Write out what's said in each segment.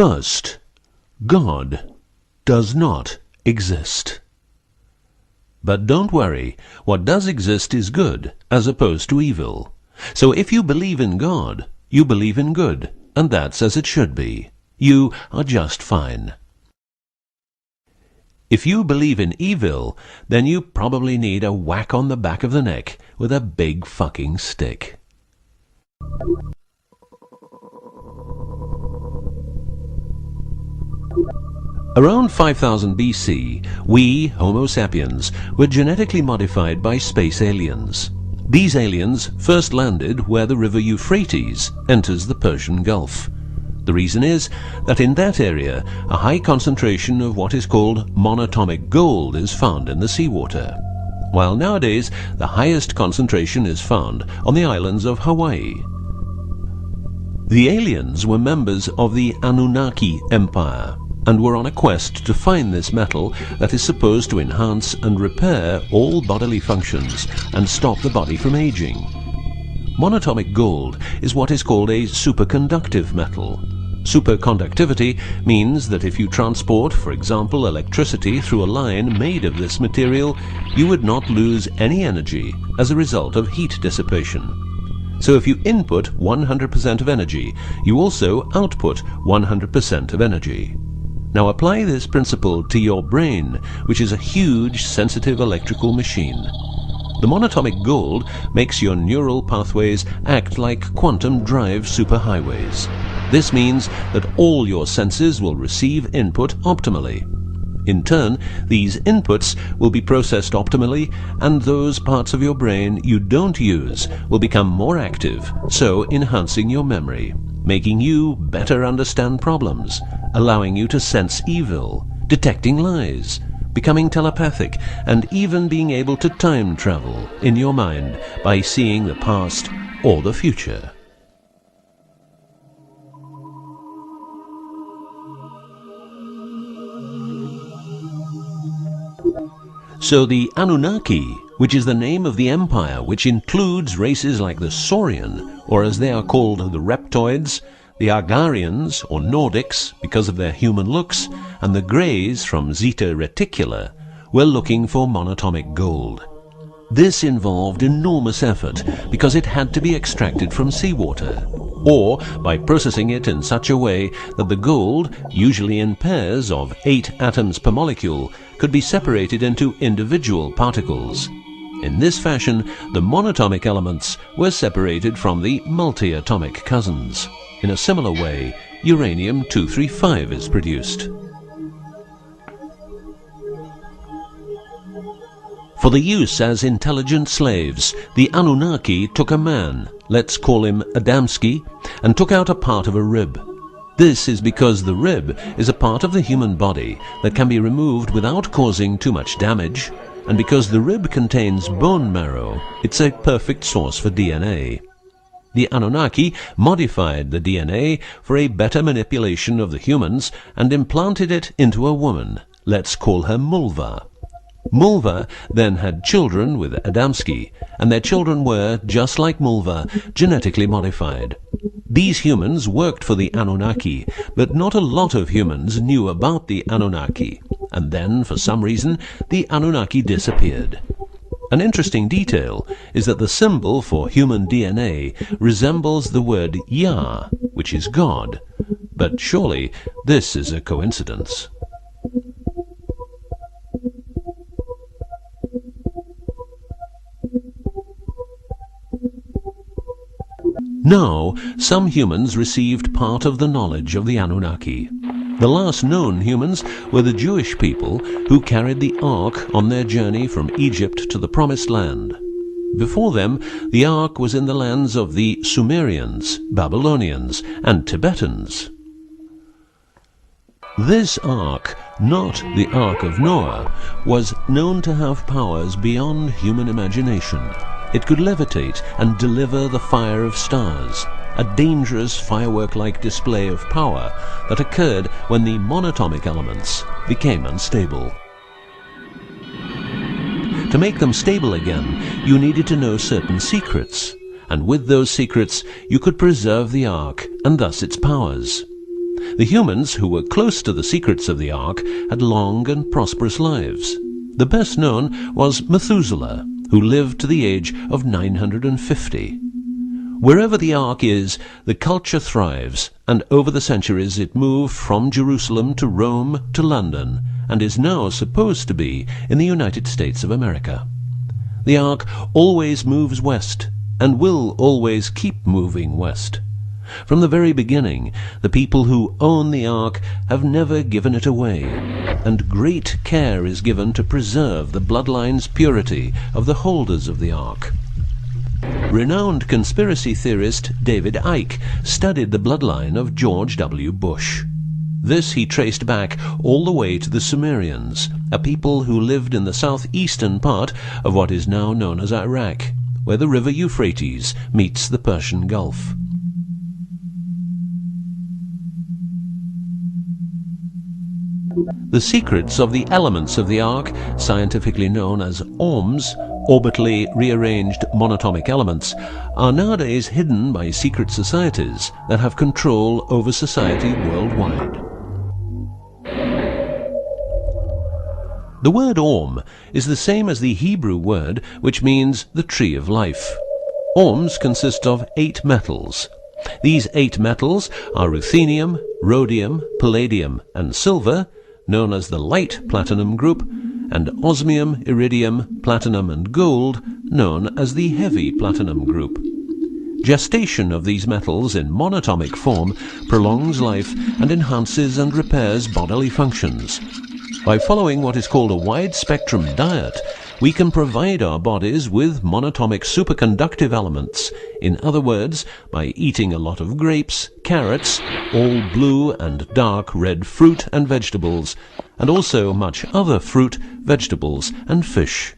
First, God does not exist. But don't worry, what does exist is good, as opposed to evil. So if you believe in God, you believe in good, and that's as it should be. You are just fine. If you believe in evil, then you probably need a whack on the back of the neck with a big fucking stick. Around 5000 BC, we, Homo sapiens, were genetically modified by space aliens. These aliens first landed where the river Euphrates enters the Persian Gulf. The reason is that in that area, a high concentration of what is called monatomic gold is found in the seawater, while nowadays the highest concentration is found on the islands of Hawaii. The aliens were members of the Annunaki Empire and were on a quest to find this metal that is supposed to enhance and repair all bodily functions and stop the body from aging. Monatomic gold is what is called a superconductive metal. Superconductivity means that if you transport, for example, electricity through a line made of this material, you would not lose any energy as a result of heat dissipation. So if you input 100% of energy, you also output 100% of energy. Now apply this principle to your brain, which is a huge, sensitive electrical machine. The monatomic gold makes your neural pathways act like quantum drive superhighways. This means that all your senses will receive input optimally. In turn, these inputs will be processed optimally, and those parts of your brain you don't use will become more active, so enhancing your memory, making you better understand problems, allowing you to sense evil, detecting lies, becoming telepathic, and even being able to time travel in your mind by seeing the past or the future. So the Annunaki, which is the name of the empire which includes races like the Saurian, or as they are called the Reptoids, the Argarians, or Nordics, because of their human looks, and the Greys from Zeta Reticula, were looking for monatomic gold. This involved enormous effort because it had to be extracted from seawater, or by processing it in such a way that the gold, usually in pairs of 8 atoms per molecule, could be separated into individual particles. In this fashion, the monatomic elements were separated from the multi-atomic cousins. In a similar way, uranium-235 is produced. For the use as intelligent slaves, the Anunnaki took a man, let's call him Adamski, and took out a part of a rib. This is because the rib is a part of the human body that can be removed without causing too much damage, and because the rib contains bone marrow, it's a perfect source for DNA. The Anunnaki modified the DNA for a better manipulation of the humans and implanted it into a woman, let's call her Mulva. Mulva then had children with Adamski, and their children were, just like Mulva, genetically modified. These humans worked for the Anunnaki, but not a lot of humans knew about the Anunnaki, and then, for some reason, the Anunnaki disappeared. An interesting detail is that the symbol for human DNA resembles the word Yah, which is God, but surely this is a coincidence. Now, some humans received part of the knowledge of the Anunnaki. The last known humans were the Jewish people who carried the Ark on their journey from Egypt to the Promised Land. Before them, the Ark was in the lands of the Sumerians, Babylonians, and Tibetans. This Ark, not the Ark of Noah, was known to have powers beyond human imagination. It could levitate and deliver the fire of stars, a dangerous firework-like display of power that occurred when the monatomic elements became unstable. To make them stable again, you needed to know certain secrets, and with those secrets you could preserve the Ark and thus its powers. The humans who were close to the secrets of the Ark had long and prosperous lives. The best known was Methuselah, who lived to the age of 950. Wherever the Ark is, the culture thrives, and over the centuries it moved from Jerusalem to Rome to London, and is now supposed to be in the United States of America. The Ark always moves west, and will always keep moving west. From the very beginning, the people who own the Ark have never given it away, and great care is given to preserve the bloodline's purity of the holders of the Ark. Renowned conspiracy theorist David Icke studied the bloodline of George W. Bush. This he traced back all the way to the Sumerians, a people who lived in the southeastern part of what is now known as Iraq, where the river Euphrates meets the Persian Gulf. The secrets of the elements of the Ark, scientifically known as ohms, orbitally rearranged monatomic elements, are nowadays hidden by secret societies that have control over society worldwide. The word ohm is the same as the Hebrew word which means the tree of life. Ohms consist of 8 metals. These 8 metals are ruthenium, rhodium, palladium, and silver, known as the light platinum group, and osmium, iridium, platinum, and gold, known as the heavy platinum group. Gestation of these metals in monatomic form prolongs life and enhances and repairs bodily functions. By following what is called a wide-spectrum diet, we can provide our bodies with monatomic superconductive elements. In other words, by eating a lot of grapes, carrots, all blue and dark red fruit and vegetables, and also much other fruit, vegetables, and fish.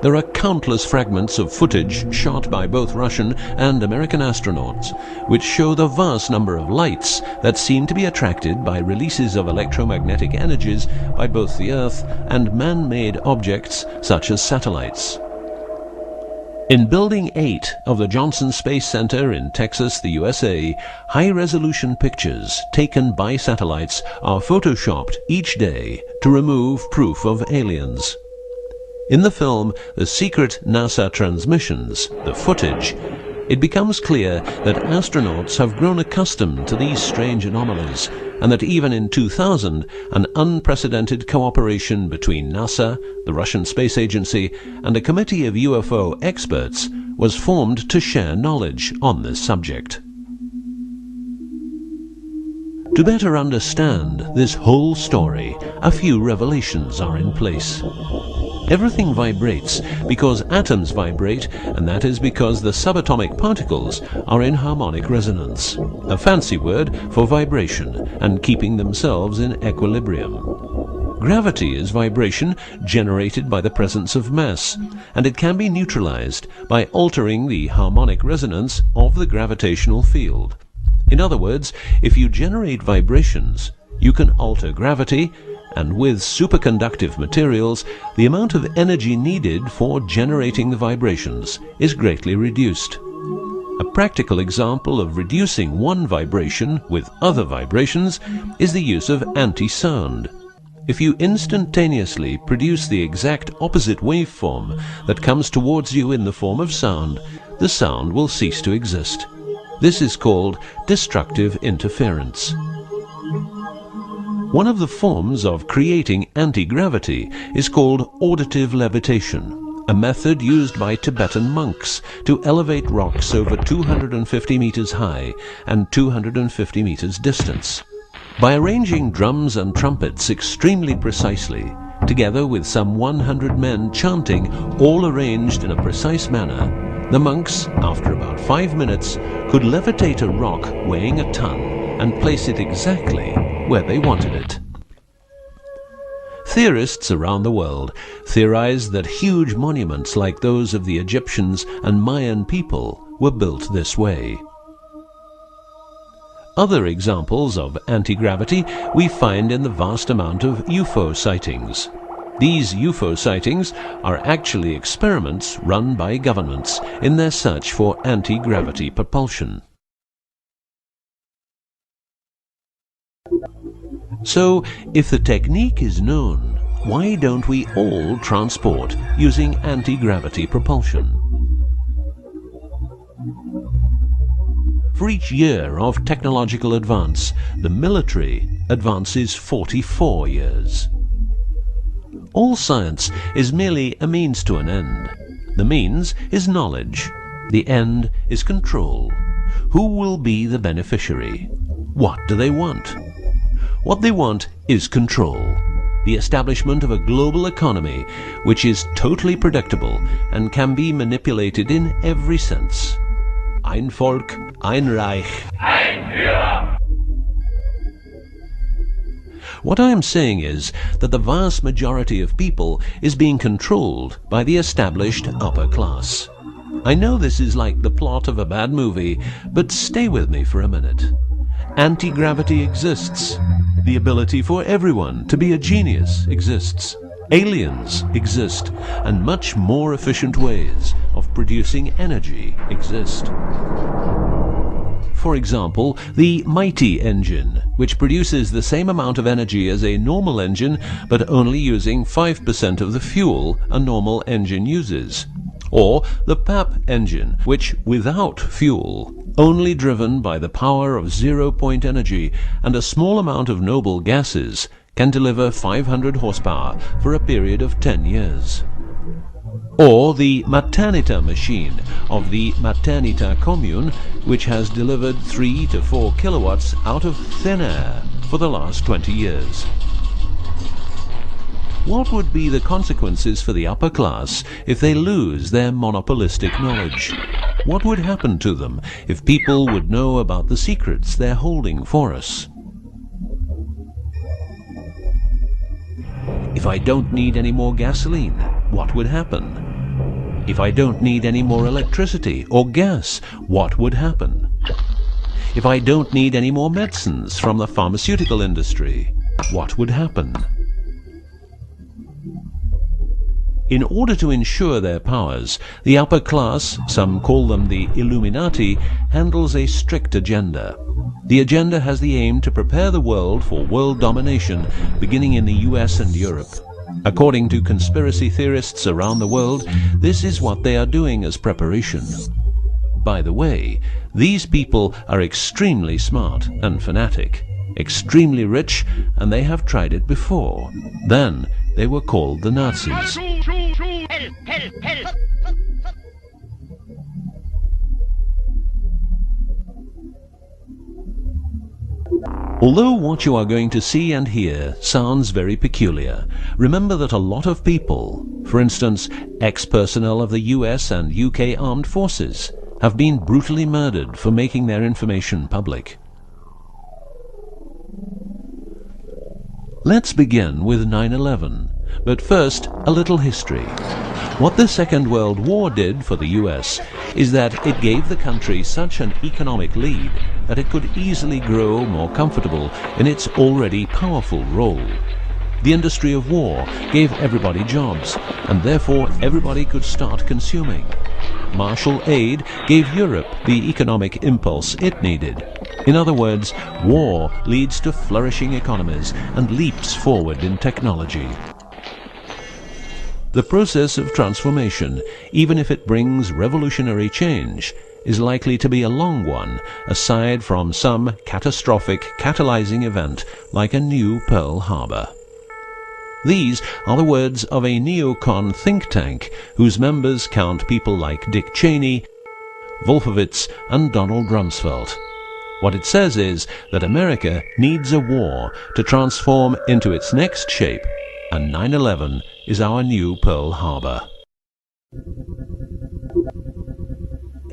There are countless fragments of footage shot by both Russian and American astronauts, which show the vast number of lights that seem to be attracted by releases of electromagnetic energies by both the Earth and man-made objects such as satellites. In Building 8 of the Johnson Space Center in Texas, the USA, high-resolution pictures taken by satellites are photoshopped each day to remove proof of aliens. In the film The Secret NASA Transmissions, the footage, it becomes clear that astronauts have grown accustomed to these strange anomalies, and that even in 2000, an unprecedented cooperation between NASA, the Russian Space Agency, and a committee of UFO experts was formed to share knowledge on this subject. To better understand this whole story, a few revelations are in place. Everything vibrates because atoms vibrate, and that is because the subatomic particles are in harmonic resonance, a fancy word for vibration and keeping themselves in equilibrium. Gravity is vibration generated by the presence of mass, and it can be neutralized by altering the harmonic resonance of the gravitational field. In other words, if you generate vibrations, you can alter gravity, and with superconductive materials, the amount of energy needed for generating the vibrations is greatly reduced. A practical example of reducing one vibration with other vibrations is the use of anti-sound. If you instantaneously produce the exact opposite waveform that comes towards you in the form of sound, the sound will cease to exist. This is called destructive interference. One of the forms of creating anti-gravity is called auditive levitation, a method used by Tibetan monks to elevate rocks over 250 meters high and 250 meters distance. By arranging drums and trumpets extremely precisely, together with some 100 men chanting, all arranged in a precise manner, the monks, after about 5 minutes, could levitate a rock weighing a ton and place it exactly where they wanted it. Theorists around the world theorize that huge monuments like those of the Egyptians and Mayan people were built this way. Other examples of anti-gravity we find in the vast amount of UFO sightings. These UFO sightings are actually experiments run by governments in their search for anti-gravity propulsion. So, if the technique is known, why don't we all transport using anti-gravity propulsion? For each year of technological advance, the military advances 44 years. All science is merely a means to an end. The means is knowledge. The end is control. Who will be the beneficiary? What do they want? What they want is control. The establishment of a global economy which is totally predictable and can be manipulated in every sense. Ein Volk, ein Reich, ein Führer. What I am saying is that the vast majority of people is being controlled by the established upper class. I know this is like the plot of a bad movie, but stay with me for a minute. Anti-gravity exists. The ability for everyone to be a genius exists. Aliens exist, and much more efficient ways of producing energy exist. For example, the mighty engine, which produces the same amount of energy as a normal engine, but only using 5% of the fuel a normal engine uses. Or the PAP engine, which without fuel, only driven by the power of zero-point energy and a small amount of noble gases, can deliver 500 horsepower for a period of 10 years. Or the Maternita machine of the Maternita commune, which has delivered 3 to 4 kilowatts out of thin air for the last 20 years. What would be the consequences for the upper class if they lose their monopolistic knowledge? What would happen to them if people would know about the secrets they're holding for us? If I don't need any more gasoline, what would happen? If I don't need any more electricity or gas, what would happen? If I don't need any more medicines from the pharmaceutical industry, what would happen? In order to ensure their powers, the upper class, some call them the Illuminati, handles a strict agenda. The agenda has the aim to prepare the world for world domination, beginning in the US and Europe. According to conspiracy theorists around the world, this is what they are doing as preparation. By the way, these people are extremely smart and fanatic, extremely rich, and they have tried it before. Then they were called the Nazis. Although what you are going to see and hear sounds very peculiar, remember that a lot of people, for instance, ex-personnel of the US and UK armed forces, have been brutally murdered for making their information public. Let's begin with 9/11, but first a little history. What the Second World War did for the US is that it gave the country such an economic lead that it could easily grow more comfortable in its already powerful role. The industry of war gave everybody jobs, and therefore everybody could start consuming. Marshall aid gave Europe the economic impulse it needed. In other words, war leads to flourishing economies and leaps forward in technology. The process of transformation, even if it brings revolutionary change, is likely to be a long one, aside from some catastrophic catalyzing event like a new Pearl Harbor. These are the words of a neocon think tank whose members count people like Dick Cheney, Wolfowitz, and Donald Rumsfeld. What it says is that America needs a war to transform into its next shape, and 9/11 is our new Pearl Harbor.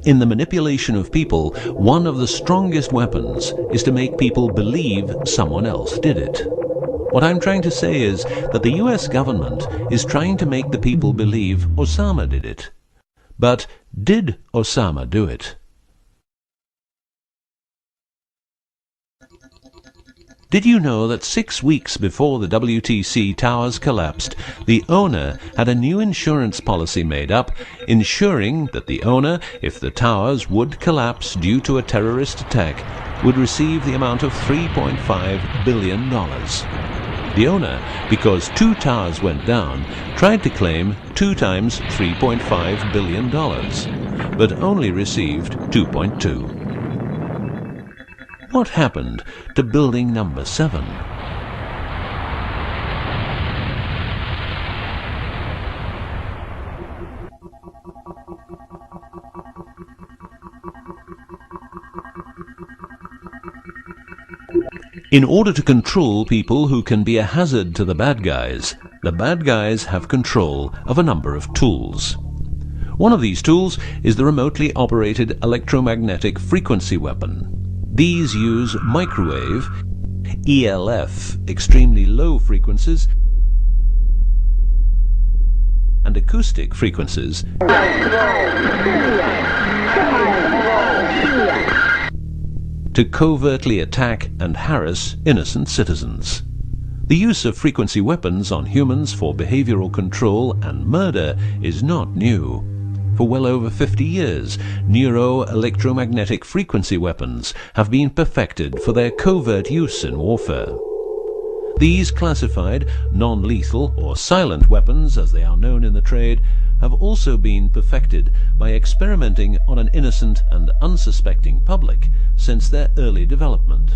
In the manipulation of people, one of the strongest weapons is to make people believe someone else did it. What I'm trying to say is that the US government is trying to make the people believe Osama did it. But did Osama do it? Did you know that 6 weeks before the WTC towers collapsed, the owner had a new insurance policy made up, ensuring that the owner, if the towers would collapse due to a terrorist attack, would receive the amount of $3.5 billion. The owner, because 2 towers went down, tried to claim 2 times $3.5 billion, but only received 2.2. What happened to building number 7? In order to control people who can be a hazard to the bad guys have control of a number of tools. One of these tools is the remotely operated electromagnetic frequency weapon. These use microwave, ELF, extremely low frequencies, and acoustic frequencies to covertly attack and harass innocent citizens. The use of frequency weapons on humans for behavioral control and murder is not new. For well over 50 years, neuro-electromagnetic frequency weapons have been perfected for their covert use in warfare. These classified, non-lethal or silent weapons, as they are known in the trade, have also been perfected by experimenting on an innocent and unsuspecting public since their early development.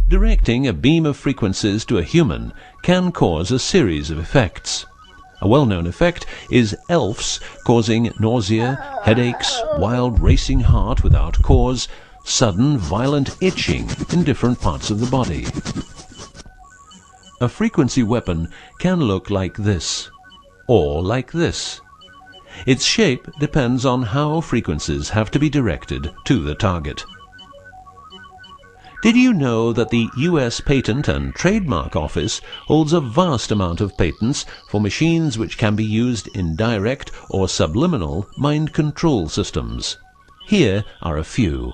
Directing a beam of frequencies to a human can cause a series of effects. A well-known effect is ELFs, causing nausea, headaches, wild racing heart without cause, sudden violent itching in different parts of the body. A frequency weapon can look like this, or like this. Its shape depends on how frequencies have to be directed to the target. Did you know that the US Patent and Trademark Office holds a vast amount of patents for machines which can be used in direct or subliminal mind control systems? Here are a few.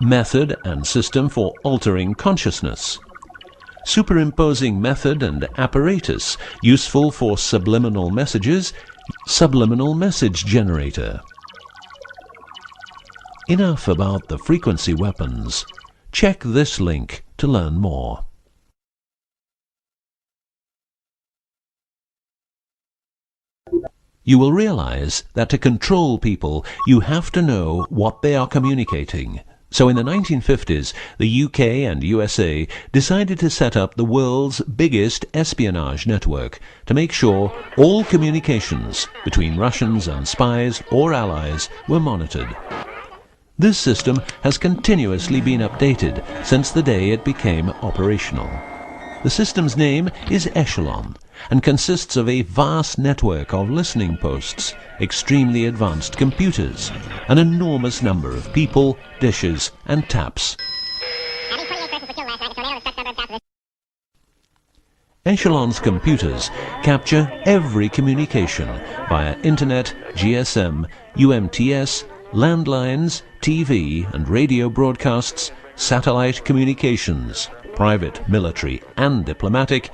Method and system for altering consciousness. Superimposing method and apparatus useful for subliminal messages, subliminal message generator. Enough about the frequency weapons. Check this link to learn more. You will realize that to control people, you have to know what they are communicating. So in the 1950s, the UK and USA decided to set up the world's biggest espionage network to make sure all communications between Russians and spies or allies were monitored. This system has continuously been updated since the day it became operational. The system's name is Echelon and consists of a vast network of listening posts, extremely advanced computers, an enormous number of people, dishes, and taps. Echelon's computers capture every communication via Internet, GSM, UMTS, landlines, TV and radio broadcasts, satellite communications, private, military and diplomatic,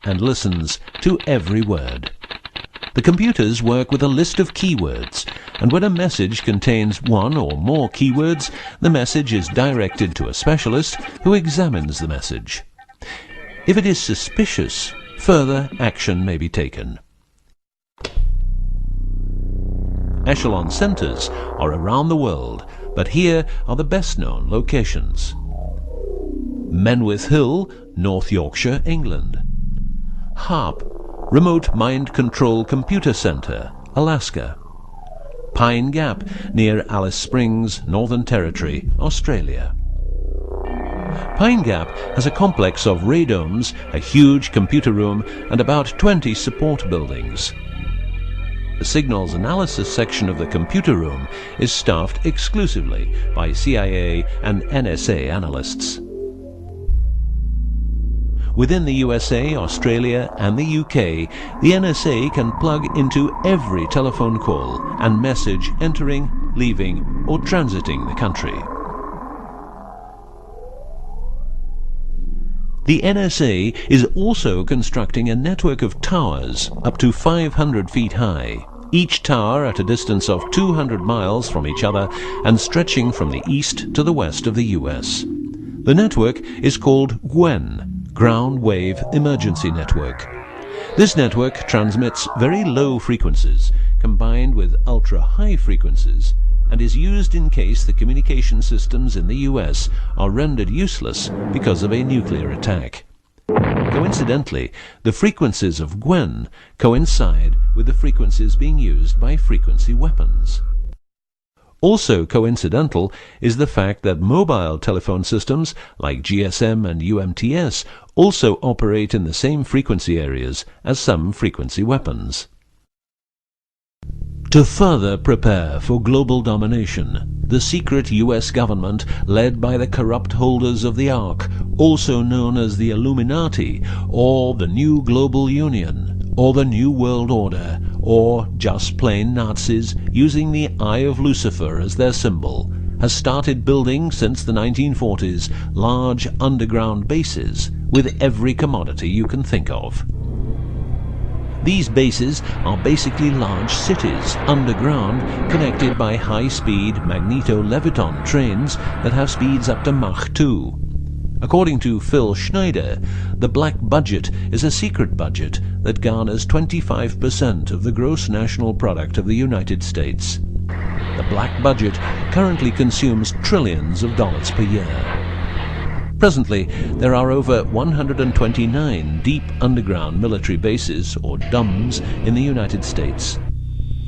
and listens to every word. The computers work with a list of keywords, and when a message contains one or more keywords, the message is directed to a specialist who examines the message. If it is suspicious, further action may be taken. Echelon centers are around the world, but here are the best-known locations. Menwith Hill, North Yorkshire, England. HARP, Remote Mind Control Computer Center, Alaska. Pine Gap, near Alice Springs, Northern Territory, Australia. Pine Gap has a complex of radomes, a huge computer room, and about 20 support buildings. The signals analysis section of the computer room is staffed exclusively by CIA and NSA analysts. Within the USA, Australia and the UK, the NSA can plug into every telephone call and message entering, leaving or transiting the country. The NSA is also constructing a network of towers up to 500 feet high, each tower at a distance of 200 miles from each other and stretching from the east to the west of the US. The network is called GWEN, Ground Wave Emergency Network. This network transmits very low frequencies combined with ultra-high frequencies and is used in case the communication systems in the US are rendered useless because of a nuclear attack. Coincidentally, the frequencies of GWEN coincide with the frequencies being used by frequency weapons. Also coincidental is the fact that mobile telephone systems like GSM and UMTS also operate in the same frequency areas as some frequency weapons. To further prepare for global domination, the secret US government, led by the corrupt holders of the Ark, also known as the Illuminati, or the New Global Union, or the New World Order, or just plain Nazis using the Eye of Lucifer as their symbol, has started building since the 1940s large underground bases with every commodity you can think of. These bases are basically large cities underground, connected by high-speed magneto-leviton trains that have speeds up to Mach 2. According to Phil Schneider, the black budget is a secret budget that garners 25% of the gross national product of the United States. The black budget currently consumes trillions of dollars per year. Presently, there are over 129 deep underground military bases, or DUMBs, in the United States.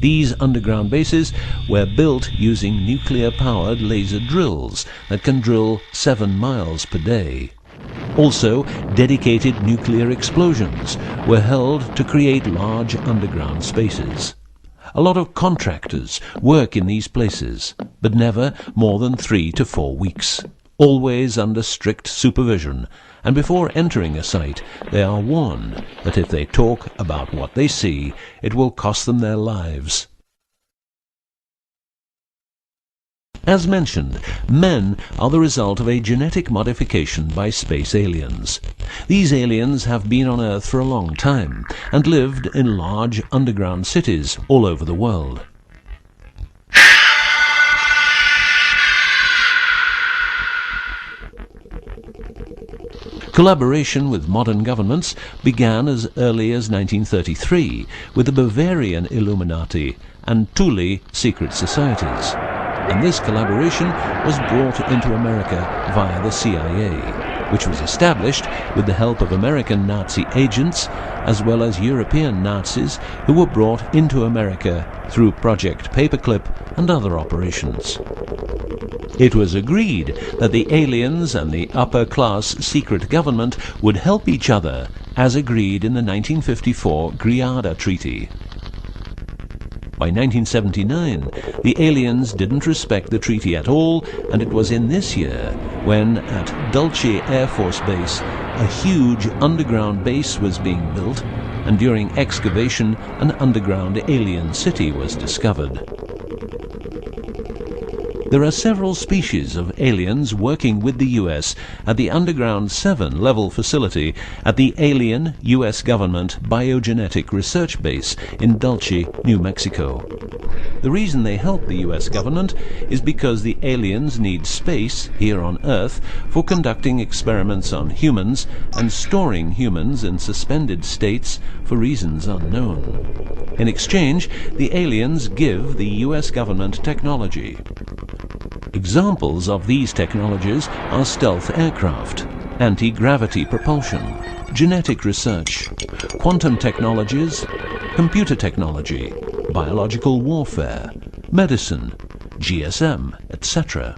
These underground bases were built using nuclear-powered laser drills that can drill 7 miles per day. Also, dedicated nuclear explosions were held to create large underground spaces. A lot of contractors work in these places, but never more than 3 to 4 weeks. Always under strict supervision, and before entering a site, they are warned that if they talk about what they see, it will cost them their lives. As mentioned, men are the result of a genetic modification by space aliens. These aliens have been on Earth for a long time and lived in large underground cities all over the world. Collaboration with modern governments began as early as 1933 with the Bavarian Illuminati and Thule secret societies, and this collaboration was brought into America via the CIA, which was established with the help of American Nazi agents as well as European Nazis who were brought into America through Project Paperclip and other operations. It was agreed that the aliens and the upper-class secret government would help each other, as agreed in the 1954 Greada Treaty. By 1979, the aliens didn't respect the treaty at all, and it was in this year when, at Dulce Air Force Base, a huge underground base was being built, and during excavation, an underground alien city was discovered. There are several species of aliens working with the US at the Underground 7 level facility at the Alien US Government Biogenetic Research Base in Dulce, New Mexico. The reason they help the US government is because the aliens need space here on Earth for conducting experiments on humans and storing humans in suspended states for reasons unknown. In exchange, the aliens give the US government technology. Examples of these technologies are stealth aircraft, anti-gravity propulsion, genetic research, quantum technologies, computer technology, biological warfare, medicine, GSM, etc.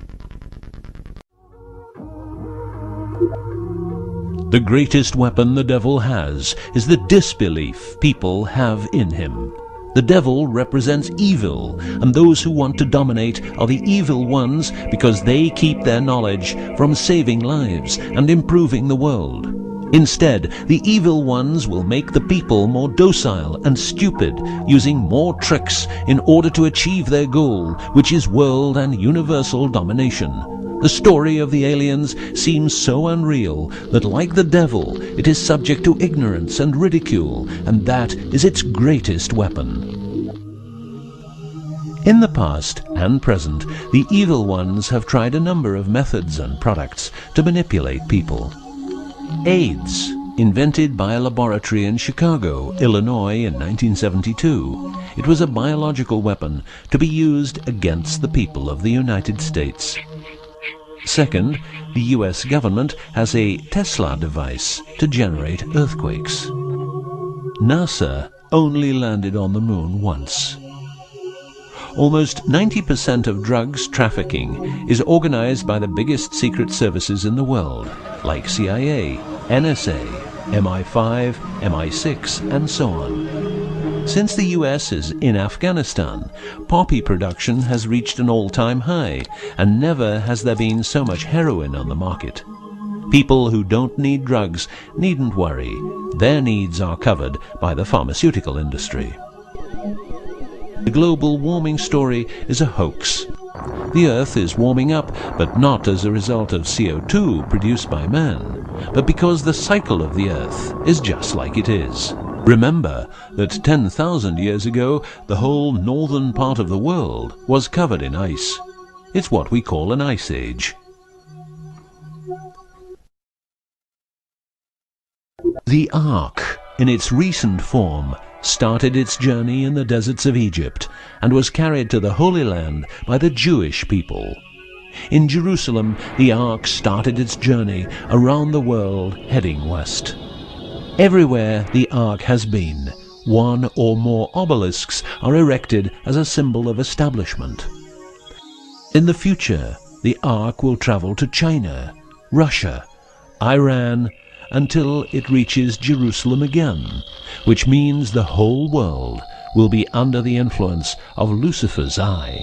The greatest weapon the devil has is the disbelief people have in him. The devil represents evil, and those who want to dominate are the evil ones because they keep their knowledge from saving lives and improving the world. Instead, the evil ones will make the people more docile and stupid, using more tricks in order to achieve their goal, which is world and universal domination. The story of the aliens seems so unreal that, like the devil, it is subject to ignorance and ridicule, and that is its greatest weapon. In the past and present, the evil ones have tried a number of methods and products to manipulate people. AIDS, invented by a laboratory in Chicago, Illinois in 1972. It was a biological weapon to be used against the people of the United States. Second, the US government has a Tesla device to generate earthquakes. NASA only landed on the moon once. Almost 90% of drugs trafficking is organized by the biggest secret services in the world, like CIA, NSA, MI5, MI6, and so on. Since the US is in Afghanistan, poppy production has reached an all-time high, and never has there been so much heroin on the market. People who don't need drugs needn't worry. Their needs are covered by the pharmaceutical industry. The global warming story is a hoax. The Earth is warming up, but not as a result of CO2 produced by man, but because the cycle of the Earth is just like it is. Remember that 10,000 years ago, the whole northern part of the world was covered in ice. It's what we call an ice age. The Ark, in its recent form, started its journey in the deserts of Egypt and was carried to the Holy Land by the Jewish people. In Jerusalem, the Ark started its journey around the world heading west. Everywhere the Ark has been, one or more obelisks are erected as a symbol of establishment. In the future, the Ark will travel to China, Russia, Iran, until it reaches Jerusalem again, which means the whole world will be under the influence of Lucifer's eye.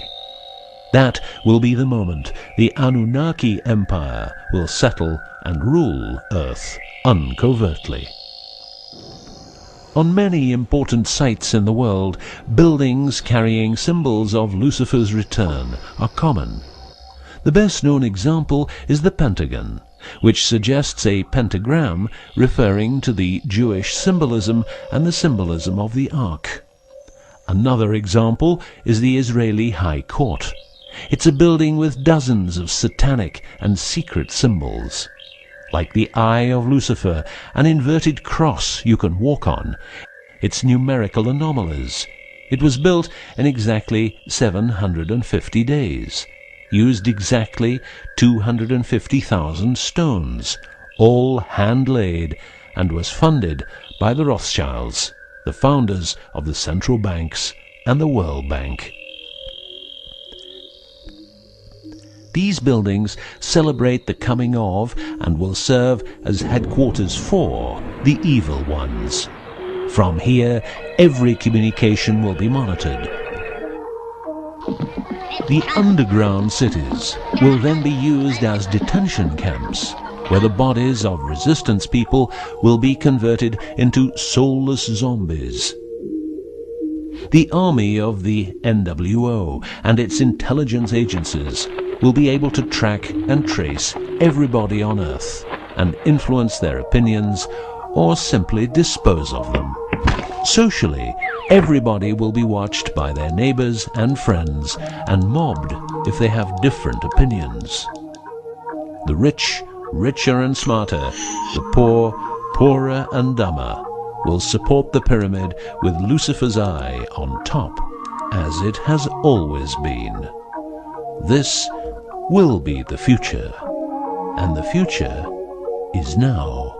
That will be the moment the Annunaki Empire will settle and rule Earth uncovertly. On many important sites in the world, buildings carrying symbols of Lucifer's return are common. The best-known example is the Pentagon, which suggests a pentagram referring to the Jewish symbolism and the symbolism of the Ark. Another example is the Israeli High Court. It's a building with dozens of satanic and secret symbols. Like the eye of Lucifer, an inverted cross you can walk on. Its numerical anomalies. It was built in exactly 750 days. Used exactly 250,000 stones, all hand-laid, and was funded by the Rothschilds, the founders of the central banks and the World Bank. These buildings celebrate the coming of and will serve as headquarters for the evil ones. From here, every communication will be monitored. The underground cities will then be used as detention camps, where the bodies of resistance people will be converted into soulless zombies. The army of the NWO and its intelligence agencies will be able to track and trace everybody on Earth and influence their opinions or simply dispose of them. Socially, everybody will be watched by their neighbors and friends and mobbed if they have different opinions. The rich, richer and smarter, the poor, poorer and dumber, will support the pyramid with Lucifer's eye on top, as it has always been. This will be the future, and the future is now.